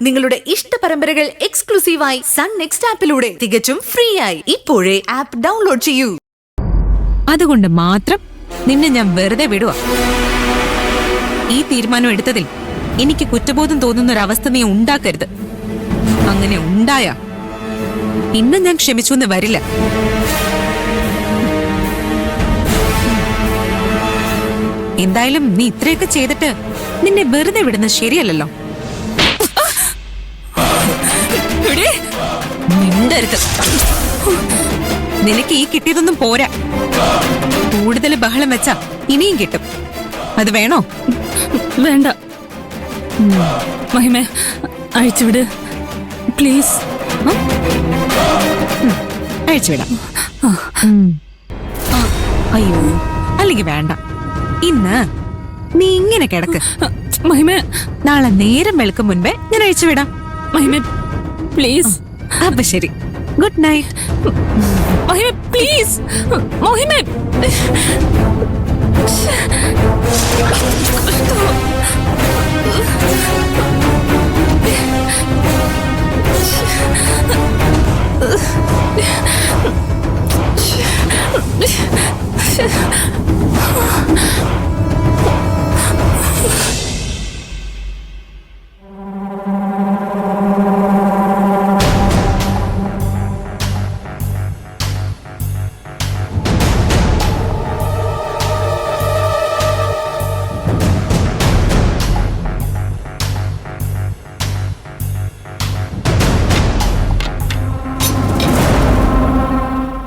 നിങ്ങളുടെ ഇഷ്ട പരമ്പരകൾ എക്സ്ക്ലൂസീവായി സൺ നെക്സ്റ്റ് ആപ്പിലൂടെ തികച്ചും ഫ്രീ ആയി ഇപ്പോഴേ ആപ്പ് ഡൗൺലോഡ് ചെയ്യൂ. അതുകൊണ്ട് മാത്രം നിന്നെ ഞാൻ വെറുതെ വിടുക. ഈ തീരുമാനം എടുത്തതിൽ എനിക്ക് കുറ്റബോധം തോന്നുന്നൊരവസ്ഥ നീ ഉണ്ടാക്കരുത്. അങ്ങനെ ഉണ്ടായ പിന്നെ ഞാൻ ക്ഷമിച്ചു എന്ന് വരില്ല. എന്തായാലും നീ ഇത്രയൊക്കെ ചെയ്തിട്ട് നിന്നെ വെറുതെ വിടുന്നത് ശരിയല്ലല്ലോ. മിണ്ടരുത്. നിനക്ക് ഈ കിട്ടിയതൊന്നും പോരാ. കൂടുതൽ ബഹളം വെച്ചാ ഇനിയും കിട്ടും. അത് വേണോ? വേണ്ട മഹിമേ, അഴിച്ചുവിട് പ്ലീസ്. അഴിച്ചുവിടാം. അയ്യോ, അല്ലെങ്കിൽ വേണ്ട. ഇന്ന് നീ ഇങ്ങനെ കിടക്ക്. മഹിമേ, നാളെ നേരം വെളുക്കും മുൻപേ ഞാൻ അഴിച്ചുവിടാം. മഹിമേ പ്ലീസ്. അപ്പൊ ശരി, ഗുഡ് നൈറ്റ്. മഹിമേ പ്ലീസ്. മഹിമേ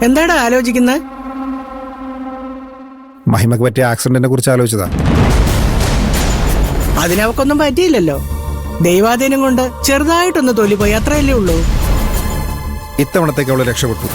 എന്താടാ ആലോചിക്കുന്നത്? മഹിമക്ക് പറ്റിയ ആക്സിഡന്റിനെ കുറിച്ച് ആലോചിച്ചതാ. അതിനവക്കൊന്നും പറ്റിയില്ലല്ലോ. ദൈവാധീനം കൊണ്ട് ചെറുതായിട്ടൊന്ന് തൊലിപ്പോയി, അത്രയല്ലേ ഉള്ളൂ. ഇത്തവണത്തേക്ക് അവള് രക്ഷപ്പെട്ടു.